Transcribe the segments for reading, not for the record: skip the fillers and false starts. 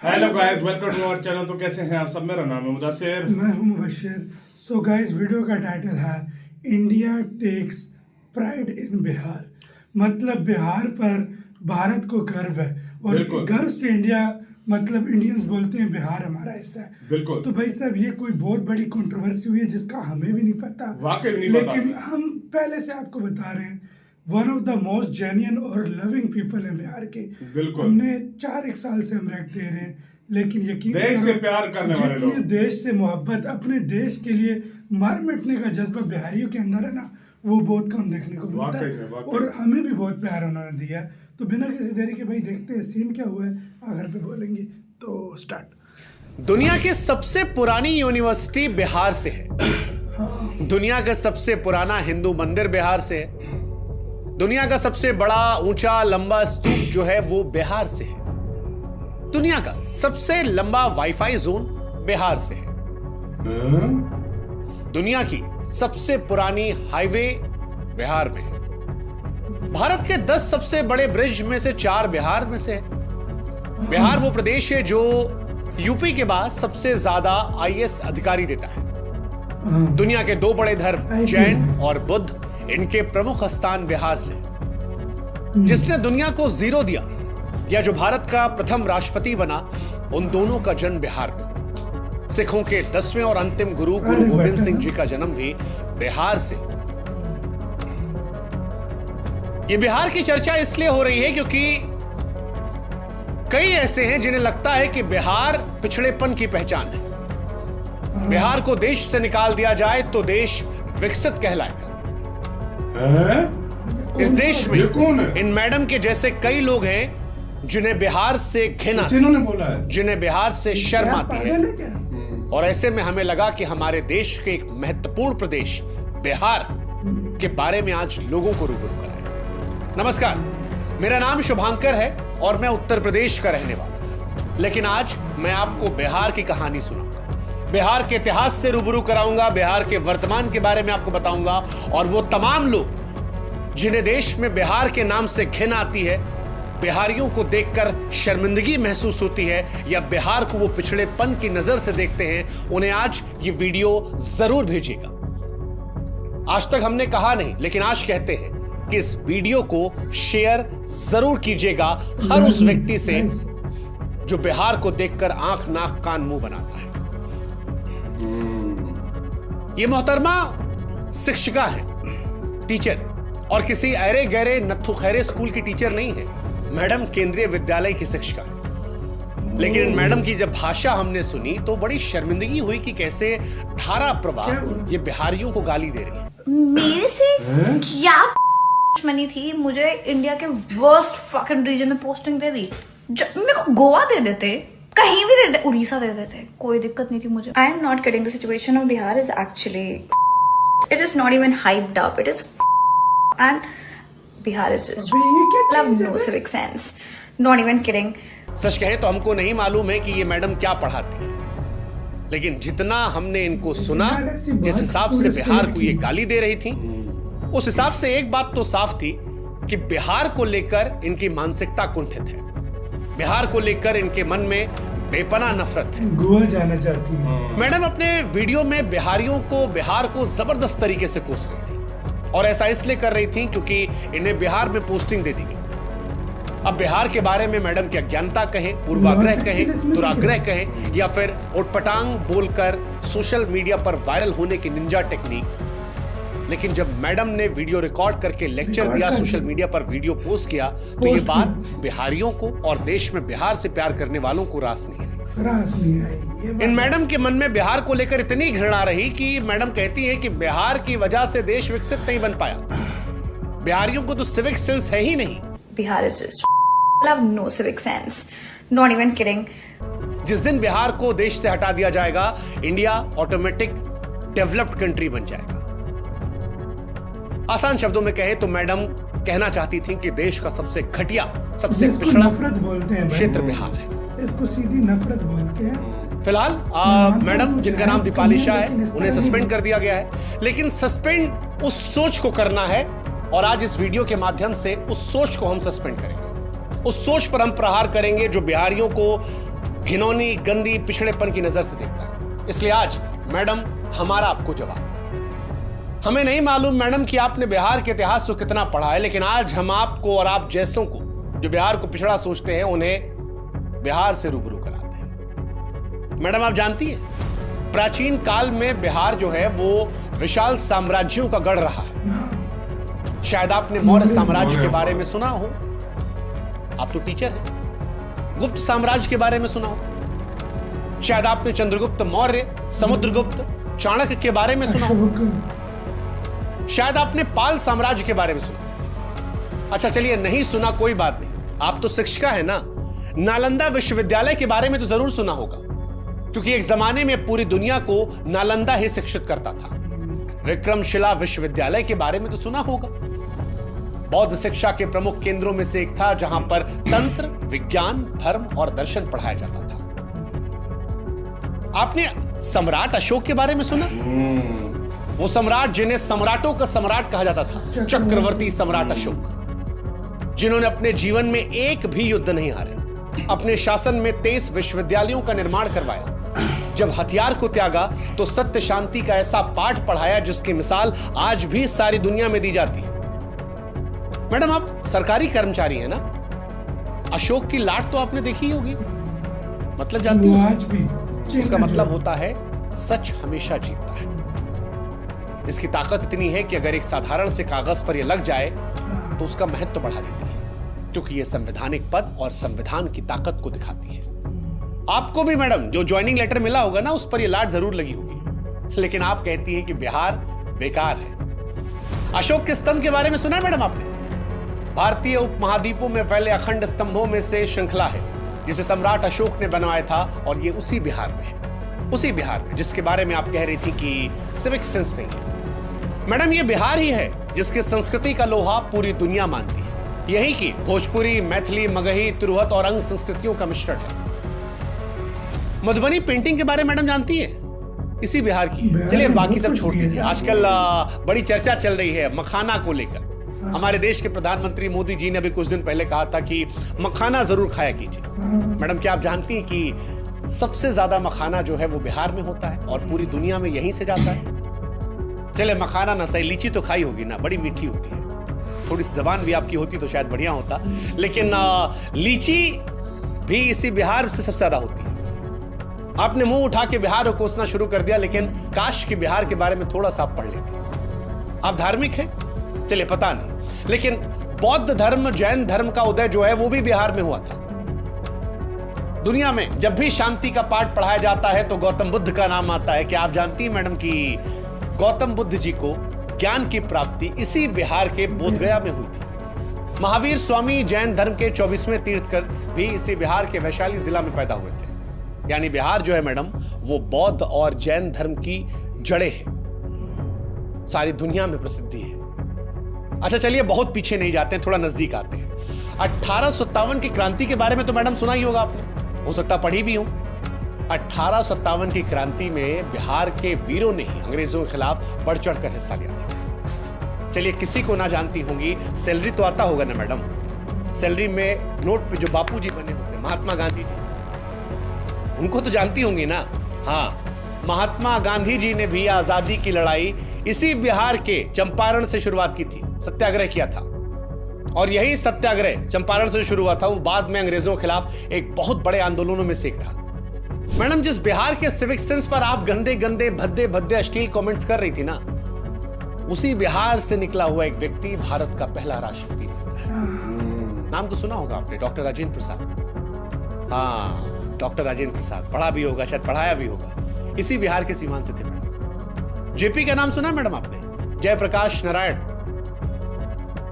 Hello guys, welcome to our channel. तो कैसे हैं आप सब? मेरा नाम है मुदस्सिर। मैं हूं मुबशिर। सो गाइस, वीडियो का टाइटल है India takes pride in Bihar. मतलब बिहार पर भारत को गर्व है और बिल्कुल। गर्व से इंडिया मतलब इंडियंस बोलते हैं बिहार हमारा हिस्सा है। बिल्कुल। तो भाई साहब, ये कोई बहुत बड़ी कंट्रोवर्सी हुई है जिसका हमें भी नहीं पता, वाकई नहीं पता। लेकिन हम पहले से आपको बता रहे हैं one of the most genuine और लविंग पीपल हैं बिहार के। बिल्कुल। हमने 4 साल से हम रैक दे रहे हैं, लेकिन यकीन देश से करो, प्यार करने वाले जितने लोग। देश से मोहब्बत, अपने देश के लिए मर मिटने का जज्बा बिहारियों के अंदर है ना, वो बहुत कम देखने को मिलता वाकई है। में, वाकई। और हमें भी बहुत प्यार उन्होंने दिया है। तो बिना किसी देरी के भाई देखते हैं सीन क्या हुआ है, आखिर पे बोलेंगे। तो स्टार्ट। दुनिया की सबसे पुरानी यूनिवर्सिटी बिहार से है। दुनिया का सबसे पुराना हिंदू मंदिर बिहार से है। दुनिया का सबसे बड़ा ऊंचा लंबा स्तूप जो है वो बिहार से है। दुनिया का सबसे लंबा वाईफाई जोन बिहार से है। दुनिया की सबसे पुरानी हाईवे बिहार में है। भारत के 10 सबसे बड़े ब्रिज में से 4 बिहार में से है। बिहार वो प्रदेश है जो यूपी के बाद सबसे ज्यादा आईएएस अधिकारी देता है। दुनिया के 2 बड़े धर्म जैन और बुद्ध, इनके प्रमुख स्थान बिहार से। जिसने दुनिया को 0 दिया या जो भारत का प्रथम राष्ट्रपति बना, उन दोनों का जन्म बिहार में हुआ। सिखों के 10वें और अंतिम गुरु गोविंद सिंह जी का जन्म भी बिहार से। ये बिहार की चर्चा इसलिए हो रही है क्योंकि कई ऐसे हैं जिन्हें लगता है कि बिहार पिछड़ेपन की पहचान है। बिहार को देश से निकाल दिया जाए तो देश विकसित कहलाएगा। इस देश में इन मैडम के जैसे कई लोग हैं जिन्हें बिहार से घृणा, इन्होंने बोला है, जिन्हें बिहार से शर्म आती है। और ऐसे में हमें लगा कि हमारे देश के एक महत्वपूर्ण प्रदेश बिहार के बारे में आज लोगों को रूबरू कराएं। नमस्कार, मेरा नाम शुभांकर है और मैं उत्तर प्रदेश का रहने वाला हूं। लेकिन आज मैं आपको बिहार की कहानी सुनाऊंगा, बिहार के इतिहास से रूबरू कराऊंगा, बिहार के वर्तमान के बारे में आपको बताऊंगा। और वो तमाम लोग जिन्हें देश में बिहार के नाम से घिन आती है, बिहारियों को देखकर शर्मिंदगी महसूस होती है या बिहार को वो पिछड़ेपन की नजर से देखते हैं, उन्हें आज ये वीडियो जरूर भेजिएगा। आज तक हमने कहा नहीं, लेकिन आज कहते हैं कि इस वीडियो को शेयर जरूर कीजिएगा हर उस व्यक्ति से जो बिहार को देखकर आंख नाक कान मुंह बनाता है। ये मोहतरमा शिक्षिका है, टीचर, और किसी अरे गहरे नत्थु खैरे स्कूल की टीचर नहीं है। मैडम केंद्रीय विद्यालय की शिक्षिका है। लेकिन इन मैडम की जब भाषा हमने सुनी तो बड़ी शर्मिंदगी हुई कि कैसे धारा प्रवाह ये बिहारियों को गाली दे रही है। मेरे से क्या दुश्मनी थी? मुझे इंडिया के वर्स्ट फकिंग रीजन में पोस्टिंग दे दी। मेरे को गोवा दे देते, कहीं भी दे देते, उड़ीसा दे देते, कोई दिक्कत नहीं थी मुझे। I am not kidding, the situation of Bihar is actually, it is not even hyped up, it is and Bihar is just love no civic sense, not even kidding. सच कहे तो हमको नहीं मालूम है कि ये मैडम क्या पढ़ाती है, लेकिन जितना हमने इनको सुना, जिस हिसाब से बिहार को ये गाली दे रही थी, उस हिसाब से एक बात तो साफ थी कि बिहार को लेकर इनकी मानसिकता कुंठित है। बिहार को लेकर इनके मन में बेपनाह नफरत है। गोवा जाना चाहती है। मैडम अपने वीडियो में बिहारियों को, बिहार को जबरदस्त तरीके से कोस रही थी, और ऐसा इसलिए कर रही थी क्योंकि इन्हें बिहार में पोस्टिंग दे दी गई। अब बिहार के बारे में मैडम की अज्ञानता कहें, पूर्वाग्रह कहें, दुराग्रह कहें, या फिर उटपटांग बोलकर सोशल मीडिया पर वायरल होने की निंजा टेक्निक, लेकिन जब मैडम ने वीडियो रिकॉर्ड करके लेक्चर दिया, सोशल मीडिया पर वीडियो पोस्ट किया, तो ये बात बिहारियों को और देश में बिहार से प्यार करने वालों को रास नहीं है। इन मैडम के मन में बिहार को लेकर इतनी घृणा रही कि मैडम कहती है कि बिहार की वजह से देश विकसित नहीं बन पाया। बिहारियों को तो सिविक सेंस है ही नहीं। Bihar is just love no civic sense, not even kidding. जिस दिन बिहार को देश से हटा दिया जाएगा, इंडिया ऑटोमेटिक डेवलप्ड कंट्री बन जाएगा। आसान शब्दों में कहे तो मैडम कहना चाहती थी कि देश का सबसे घटिया, सबसे पिछड़ा नफरत बोलते हैं क्षेत्र बिहार है। इसको सीधी नफरत बोलते हैं। फिलहाल मैडम जिनका नाम दीपाली शाह है, उन्हें सस्पेंड कर दिया गया है। लेकिन सस्पेंड उस सोच को करना है, और आज इस वीडियो के माध्यम से उस सोच को हम सस्पेंड करेंगे। उस सोच पर हम प्रहार करेंगे जो बिहारियों को घिनौनी, गंदी, पिछड़ेपन की नजर से देखता है। इसलिए आज मैडम हमारा आपको जवाब है। हमें नहीं मालूम मैडम कि आपने बिहार के इतिहास को कितना पढ़ा है, लेकिन आज हम आपको और आप जैसों को जो बिहार को पिछड़ा सोचते हैं उन्हें बिहार से रूबरू कराते हैं। मैडम आप जानती हैं प्राचीन काल में बिहार जो है वो विशाल साम्राज्यों का गढ़ रहा है। शायद आपने मौर्य साम्राज्य के बारे में सुना हो, आप तो टीचर हैं। गुप्त साम्राज्य के बारे में सुना हो, शायद आपने चंद्रगुप्त मौर्य, समुद्रगुप्त, चाणक्य के बारे में सुना हो, शायद आपने पाल साम्राज्य के बारे में सुना। अच्छा चलिए नहीं सुना कोई बात नहीं, आप तो शिक्षिका है ना। नालंदा विश्वविद्यालय के बारे में तो जरूर सुना होगा, क्योंकि एक जमाने में पूरी दुनिया को नालंदा ही शिक्षित करता था। विक्रमशिला विश्वविद्यालय के बारे में तो सुना होगा, बौद्ध शिक्षा के प्रमुख केंद्रों में से एक था, जहां पर तंत्र, विज्ञान, धर्म और दर्शन पढ़ाया जाता था। आपने सम्राट अशोक के बारे में सुना? वो सम्राट जिन्हें सम्राटों का सम्राट कहा जाता था, चक्रवर्ती सम्राट अशोक, जिन्होंने अपने जीवन में एक भी युद्ध नहीं हारे, अपने शासन में 23 विश्वविद्यालयों का निर्माण करवाया। जब हथियार को त्यागा तो सत्य शांति का ऐसा पाठ पढ़ाया जिसकी मिसाल आज भी सारी दुनिया में दी जाती है। मैडम आप सरकारी कर्मचारी हैं ना, अशोक की लाट तो आपने देखी होगी, मतलब जानती हैं आज भी उसका मतलब होता है सच हमेशा जीतता है। इसकी ताकत इतनी है कि अगर एक साधारण से कागज पर यह लग जाए तो उसका महत्व बढ़ा देती है, क्योंकि यह संवैधानिक पद और संविधान की ताकत को दिखाती है। आपको भी मैडम जो ज्वाइनिंग लेटर मिला होगा ना, उस पर यह लाट जरूर लगी होगी, लेकिन आप कहती हैं कि बिहार बेकार है। अशोक के स्तंभ के बारे में सुना है मैडम आपने? भारतीय उपमहाद्वीपों में फैले अखंड स्तंभों में से श्रृंखला है जिसे सम्राट अशोक ने बनवाया था, और ये उसी बिहार में है, उसी बिहार में जिसके बारे में आप कह रही थी कि सिविक सेंस नहीं है। मैडम ये बिहार ही है जिसके संस्कृति का लोहा पूरी दुनिया मानती है। यही की भोजपुरी, मैथिली, मगही, तिरहुत और अंग संस्कृतियों का मिश्रण है। मधुबनी पेंटिंग के बारे में मैडम जानती है? इसी बिहार की। चलिए बाकी सब छोड़ दीजिए, आजकल बड़ी चर्चा चल रही है मखाना को लेकर। हमारे देश के प्रधानमंत्री मोदी जी ने अभी कुछ दिन पहले कहा था कि मखाना जरूर खाया कीजिए। मैडम क्या आप जानती हैं कि सबसे ज्यादा मखाना जो है वो बिहार में होता है और पूरी दुनिया में यहीं से जाता है? चले मखाना ना सही, लीची तो खाई होगी ना, बड़ी मीठी होती है। थोड़ी सी जबान भी आपकी होती तो शायद बढ़िया होता, लेकिन लीची भी इसी बिहार से सबसे ज्यादा होती है। आपने मुंह उठा के बिहार को कोसना शुरू कर दिया, लेकिन काश के बिहार के बारे में थोड़ा सा आप पढ़ लेते। आप धार्मिक हैं? चलिए पता नहीं, लेकिन बौद्ध धर्म, जैन धर्म का उदय जो है वो भी बिहार में हुआ था। दुनिया में जब भी शांति का पाठ पढ़ाया जाता है तो गौतम बुद्ध का नाम आता है। क्या आप जानती हैं मैडम कि गौतम बुद्ध जी को ज्ञान की प्राप्ति इसी बिहार के बोधगया में हुई थी। महावीर स्वामी जैन धर्म के 24वें तीर्थकर भी इसी बिहार के वैशाली जिला में पैदा हुए थे। यानी बिहार जो है मैडम वो बौद्ध और जैन धर्म की जड़ें हैं, सारी दुनिया में प्रसिद्धि है। अच्छा चलिए बहुत पीछे नहीं जाते हैं, थोड़ा नजदीक आते हैं। 1857 की क्रांति के बारे में तो मैडम सुना ही होगा आपने, हो सकता पढ़ी भी हो। 1857 की क्रांति में बिहार के वीरों ने ही अंग्रेजों के खिलाफ बढ़ चढ़कर हिस्सा लिया था। चलिए किसी को ना जानती होंगी, सैलरी तो आता होगा ना मैडम, सैलरी में नोट पे जो बापू जी बने होते, महात्मा गांधी जी, उनको तो जानती होंगी ना। हाँ, महात्मा गांधी जी ने भी आजादी की लड़ाई इसी बिहार के चंपारण से शुरुआत की थी, सत्याग्रह किया था। और यही सत्याग्रह चंपारण से शुरू हुआ था, वो बाद में अंग्रेजों के खिलाफ एक बहुत बड़े आंदोलनों में से एक रहा। मैडम जिस बिहार के सिविक सेंस पर आप गंदे गंदे भद्दे भद्दे अश्लील कमेंट्स कर रही थी ना, उसी बिहार से निकला हुआ एक व्यक्ति भारत का पहला राष्ट्रपति होता है। नाम तो सुना होगा आपने, डॉक्टर राजेंद्र प्रसाद। हाँ, डॉक्टर राजेंद्र प्रसाद, पढ़ा भी होगा, शायद पढ़ाया भी होगा। इसी बिहार के सीमांत से थे मैडम। जेपी का नाम सुना मैडम आपने? जयप्रकाश नारायण,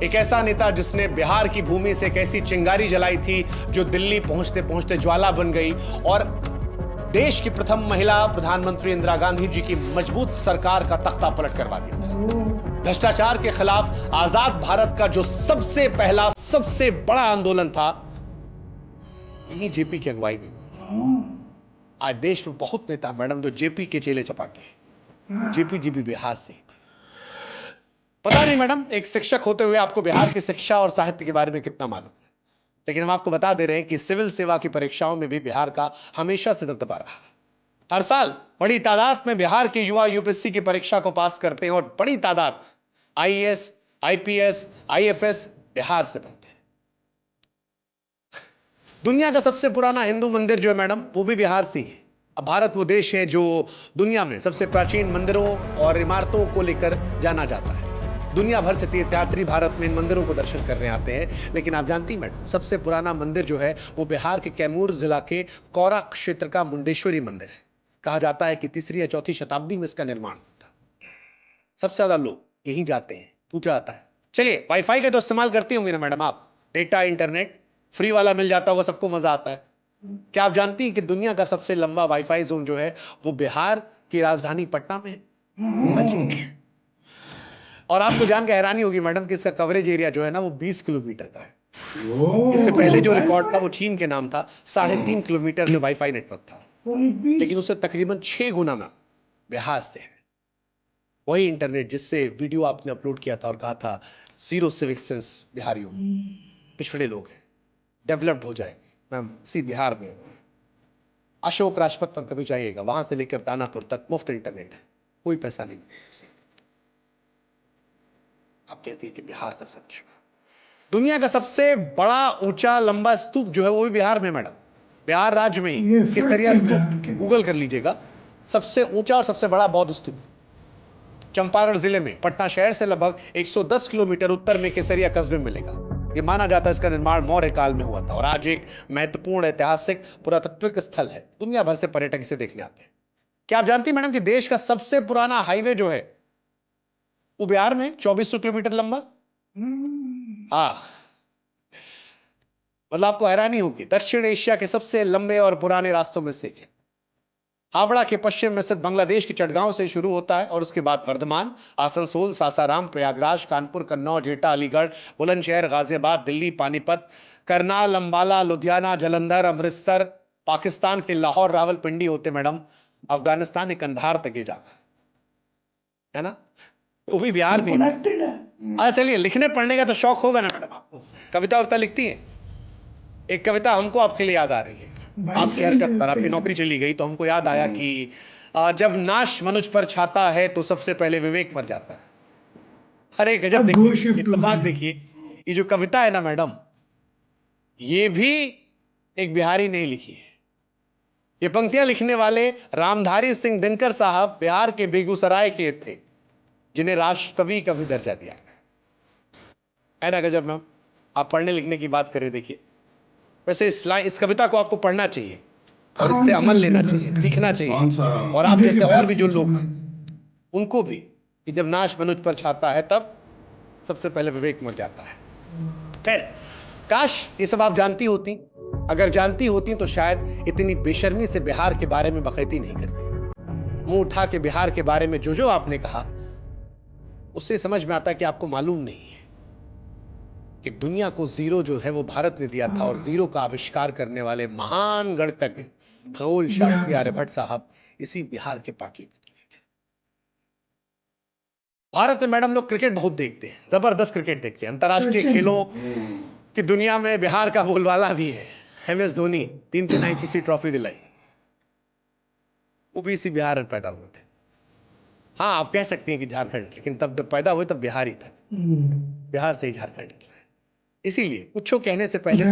एक ऐसा नेता जिसने बिहार की भूमि से एक ऐसी चिंगारी जलाई थी जो दिल्ली पहुंचते पहुंचते ज्वाला बन गई और देश की प्रथम महिला प्रधानमंत्री इंदिरा गांधी जी की मजबूत सरकार का तख्ता पलट करवा दिया था। भ्रष्टाचार के खिलाफ आजाद भारत का जो सबसे पहला सबसे बड़ा आंदोलन था, यही जेपी की अगुवाई में। आज देश में बहुत नेता मैडम जो जेपी के चेले चपाटे। जेपी जी भी बिहार से। पता नहीं मैडम, एक शिक्षक होते हुए आपको बिहार की शिक्षा और साहित्य के बारे में कितना मालूम है? लेकिन हम आपको बता दे रहे हैं कि सिविल सेवा की परीक्षाओं में भी बिहार का हमेशा से दबदबा रहा। हर साल बड़ी तादाद में बिहार के युवा यूपीएससी की परीक्षा को पास करते हैं और बड़ी तादाद आईएएस, आईपीएस, आईएफएस बिहार से बनते हैं। दुनिया का सबसे पुराना हिंदू मंदिर जो है मैडम, वो भी बिहार से ही है। अब भारत वो देश है जो दुनिया में सबसे प्राचीन मंदिरों और इमारतों को लेकर जाना जाता है। दुनिया भर से तीर्थयात्री भारत में इन मंदिरों को दर्शन करने आते हैं। लेकिन आप जानती हैं मैडम, सबसे पुराना मंदिर जो है वो बिहार के कैमूर जिला के कौरा क्षेत्र का मुंडेश्वरी मंदिर है। कहा जाता है कि 3री या 4वीं शताब्दी में इसका निर्माण हुआ था। सबसे ज्यादा लोग यहीं जाते हैं, पूछा जाता है। चलिए, वाईफाई का तो इस्तेमाल करती होंगी ना मैडम आप, डेटा इंटरनेट फ्री वाला मिल जाता होगा, सबको मजा आता है। क्या आप जानती हैं कि दुनिया का सबसे लंबा वाईफाई जोन जो है वो बिहार की राजधानी पटना में है? और आपको जान के हैरानी होगी मैडम कि इसका कवरेज एरिया जो है ना वो 20 किलोमीटर का है। इससे पहले जो रिकॉर्ड था वो चीन के नाम था, 3.5 किलोमीटर में वाईफाई नेटवर्क था, लेकिन उससे तकरीबन 6 गुना में बिहार से है वही इंटरनेट जिससे वीडियो आपने अपलोड किया था और कहा था जीरो सिविक सेंस बिहारियों, पिछड़े लोग हैं, डेवलप्ड हो जाएंगे। मैम, इसी बिहार में अशोक राजपथ पर कभी जाइएगा, वहां से लेकर दानापुर तक मुफ्त इंटरनेट है, कोई पैसा नहीं। आप कहती है कि बिहार सबसे अच्छा। दुनिया का सबसे बड़ा ऊंचा लंबा स्तूप जो है वो भी बिहार में मैडम, बिहार राज्य में ही केसरिया स्तूप, गूगल कर लीजिएगा। सबसे ऊंचा और सबसे बड़ा बौद्ध स्तूप चंपारण जिले में पटना शहर से लगभग 110 किलोमीटर उत्तर में केसरिया कस्बे में मिलेगा। ये माना जाता है इसका निर्माण मौर्य काल में हुआ था और आज एक महत्वपूर्ण ऐतिहासिक पुरातात्विक स्थल है। दुनिया भर से पर्यटक इसे देखने आते हैं। क्या आप जानती हैं मैडम कि देश का सबसे पुराना हाईवे जो है वो बिहार में 2400 किलोमीटर लंबा? हाँ, मतलब आपको हैरानी होगी, दक्षिण एशिया के सबसे लंबे और पुराने रास्तों में से एक। हावड़ा के पश्चिम में स्थित बांग्लादेश के चटगांव से शुरू होता है और उसके बाद वर्धमान, आसनसोल, सासाराम, प्रयागराज, कानपुर, कन्नौज, एटा, अलीगढ़, बुलंदशहर, गाजियाबाद, दिल्ली, पानीपत, करनाल, अंबाला, लुधियाना, जालंधर, अमृतसर, पाकिस्तान के लाहौर, रावलपिंडी होते मैडम अफगानिस्तान के कंधार तक ये जाता है ना, वो भी बिहार में। अच्छा, चलिए, लिखने पढ़ने का तो शौक होगा ना मैडम आपको, कविता वविता लिखती है? एक कविता हमको आपके लिए याद आ रही है। आपकी हरकत पर, आपकी नौकरी चली गई तो हमको याद आया कि जब नाश मनुष्य पर छाता है तो सबसे पहले विवेक मर जाता है। अरे गजब, देखिए इत्तेफाक, देखिए ये जो कविता है ना मैडम, ये भी एक बिहारी ने लिखी है। ये पंक्तियां लिखने वाले रामधारी सिंह दिनकर साहब बिहार के बेगूसराय के थे, जिन्हें राष्ट्रकवि का भी दर्जा दिया है ना। गजब मैम, आप पढ़ने लिखने की बात करें, देखिए वैसे इस कविता को आपको पढ़ना चाहिए और इससे अमल लेना चाहिए, सीखना चाहिए। और आप जैसे और भी जो लोग हैं उनको भी, कि जब नाश मनुष्य पर छाता है तब सबसे पहले विवेक मर जाता है। खैर, काश ये सब आप जानती होती। अगर जानती होती तो शायद इतनी बेशर्मी से बिहार के बारे में बखैती नहीं करती। मुंह उठा के बिहार के बारे में जो आपने कहा, उससे समझ में आता है कि आपको मालूम नहीं है कि दुनिया को जीरो जो है वो भारत ने दिया था और जीरो का आविष्कार करने वाले महान गणितज्ञ खगोल शास्त्री आर्यभट्ट साहब इसी बिहार के पाटलिपुत्र थे। भारत में मैडम लोग क्रिकेट बहुत देखते हैं, जबरदस्त क्रिकेट देखते हैं। अंतर्राष्ट्रीय खेलों की दुनिया में बिहार का बोलबाला भी है। MS धोनी 3 ICC ट्रॉफी दिलाई, वो भी इसी बिहार में पैदा हुए थे। हाँ, आप कह सकते हैं कि झारखंड, लेकिन तब जब पैदा हुए तब बिहार ही था, बिहार से ही झारखंड निकला। इसीलिए कुछ कहने से पहले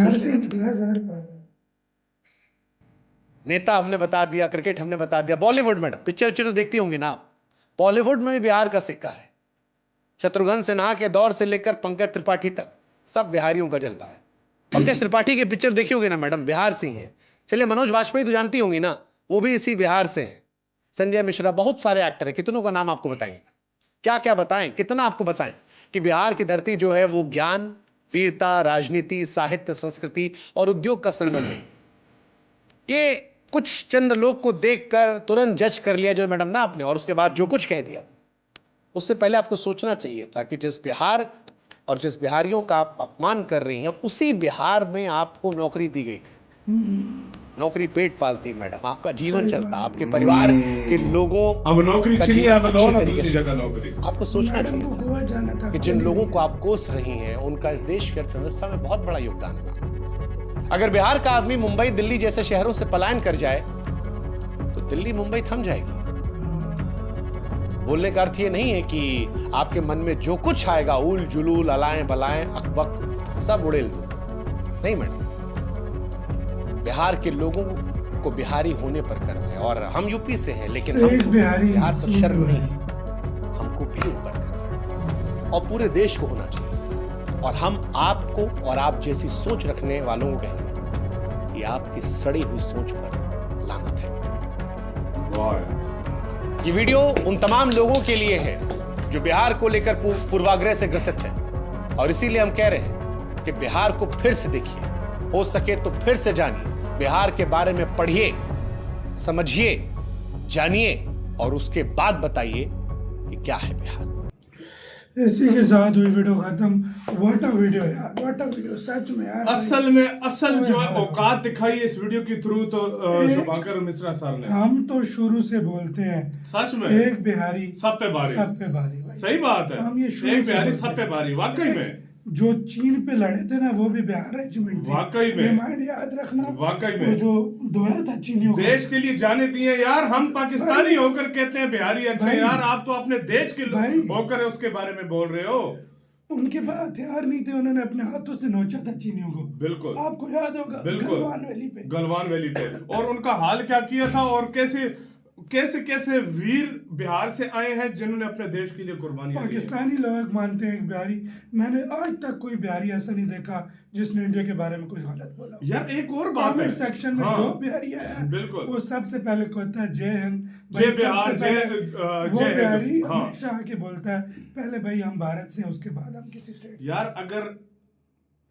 नेता हमने बता दिया, क्रिकेट हमने बता दिया, बॉलीवुड मैडम पिक्चर तो देखती होंगी ना आप, बॉलीवुड में भी बिहार का सिक्का है। शत्रुघ्न सिन्हा के दौर से लेकर पंकज त्रिपाठी तक सब बिहारियों का जलवा है। पंकज त्रिपाठी के पिक्चर देखी होगी ना मैडम, बिहार से ही है। चलिए, मनोज वाजपेयी तो जानती होंगी ना, वो भी इसी बिहार से है। संजय मिश्रा, बहुत सारे एक्टर है, कितनों का नाम आपको बताएंगे, क्या क्या बताएं, कितना आपको बताएं कि बिहार की धरती जो है वो ज्ञान, वीरता, राजनीति, साहित्य, संस्कृति और उद्योग का संगम है। ये कुछ चंद लोग को देखकर तुरंत जज कर लिया जो मैडम ना आपने, और उसके बाद जो कुछ कह दिया। उससे पहले आपको सोचना चाहिए था कि जिस बिहार और जिस बिहारियों का आप अपमान कर रही हैं, उसी बिहार में आपको नौकरी दी गई थी। नौकरी पेट पालती मैडम, आपका जीवन चलता, आपके परिवार के लोगों अब नौकरी चाहिए, अब दूसरी जगह नौकरी। आपको सोचना चाहिए कि जिन लोगों को आप कोस रही हैं उनका इस देश की अर्थव्यवस्था में बहुत बड़ा योगदान है। अगर बिहार का आदमी मुंबई दिल्ली जैसे शहरों से पलायन कर जाए तो दिल्ली मुंबई थम जाएगी। बोलने का अर्थ ये नहीं है कि आपके मन में जो कुछ आएगा उल जुलूल अलाएं बलाएं अकबक सब उड़ेल दो। नहीं मैडम, बिहार के लोगों को बिहारी होने पर गर्व है और हम यूपी से हैं, लेकिन हम बिहार पर शर्म नहीं है, हमको भी उन पर गर्व है और पूरे देश को होना चाहिए। और हम आपको और आप जैसी सोच रखने वालों को कहेंगे कि आपकी सड़ी हुई सोच पर लानत है। ये वीडियो उन तमाम लोगों के लिए है जो बिहार को लेकर पूर्वाग्रह से ग्रसित है और इसीलिए हम कह रहे हैं कि बिहार को फिर से देखिए, हो सके तो फिर से जानिए, बिहार के बारे में पढ़िए, समझिए, जानिए और उसके बाद बताइए कि क्या है बिहार। इसी के साथ हुई वीडियो खत्म। व्हाट अ वीडियो यार, व्हाट अ वीडियो, सच में यार। असल जो है औकात दिखाई है इस वीडियो के थ्रू तो शुभांकर मिश्रा सर ने। हम तो शुरू से बोलते हैं सच में एक बिहारी सब पे भारी, सब पे भारी भाई। सही बात है, हम ये एक बिहारी सब पे भारी। वाकई में जो चीन पे लड़े थे ना वो भी बिहार रेजिमेंट थे। वाकई में माइंड याद रखना, वाकई में वो जो धोया था चीनियों को, देश के लिए जाने दिए यार। हम पाकिस्तानी होकर कहते हैं बिहारी अच्छा यार, आप तो अपने देश के होकर उसके बारे में बोल रहे हो। उनके पास हथियार नहीं थे, उन्होंने अपने हाथों से नोचा था चीनियों को। बिल्कुल, आपको याद होगा, बिल्कुल, गलवान वैली पे और उनका हाल क्या किया था और कैसे वीर बिहार से आए हैं जिन्होंने अपने देश के लिए कुर्बानी दी। पाकिस्तानी लोग मानते हैं बिहारी, मैंने आज तक कोई बिहारी ऐसा नहीं देखा जिसने इंडिया के बारे में कुछ गलत बोला। यार एक और बात है, सेक्शन में जो बिहारी आया है बिल्कुल वो सबसे पहले कहता है जय हिंद, जय बिहार, वो बिहारी हमेशा आके बोलता है पहले भाई हम भारत से हैं, उसके बाद हम किसी स्टेट से। यार अगर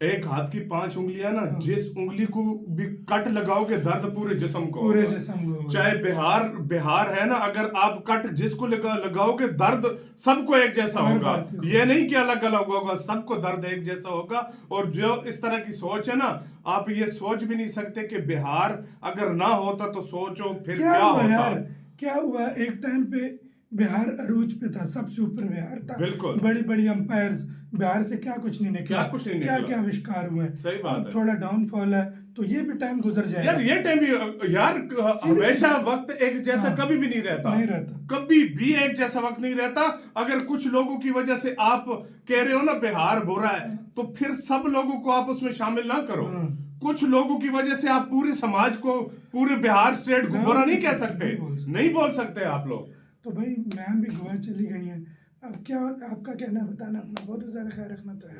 एक हाथ की 5 उंगलियां ना, जिस उंगली को भी कट लगाओगे दर्द पूरे जिस्म को, चाहे बिहार है ना, अगर आप कट जिसको लगाओगे दर्द सबको एक जैसा होगा। ये नहीं कि अलग अलग होगा, सबको दर्द एक जैसा होगा। और जो इस तरह की सोच है ना, आप ये सोच भी नहीं सकते कि बिहार अगर ना होता तो सोचो फिर क्या होता। क्या हुआ, एक टाइम पे बिहार अरूज पे था, सबसे ऊपर बिहार था। बिल्कुल, बड़ी बड़ी अंपायर्स, बिहार से क्या कुछ नहीं निकला, क्या आविष्कार हुए। सही बात है, थोड़ा डाउनफॉल है तो ये भी टाइम गुजर जाएगा। यार ये टाइम भी यार हमेशा वक्त एक जैसा कभी भी नहीं रहता, कभी भी एक जैसा वक्त नहीं रहता। अगर कुछ लोगों की वजह से आप कह रहे हो ना बिहार बुरा है, तो फिर सब लोगों को आप उसमें शामिल ना करो। कुछ लोगों की वजह से आप पूरे समाज को, पूरे बिहार स्टेट को बुरा नहीं कह सकते, नहीं बोल सकते आप लोग। तो भाई मैम भी गोवा चली गई हैं, अब क्या आपका कहना बताना, अपना बहुत ज्यादा ख्याल रखना तो है।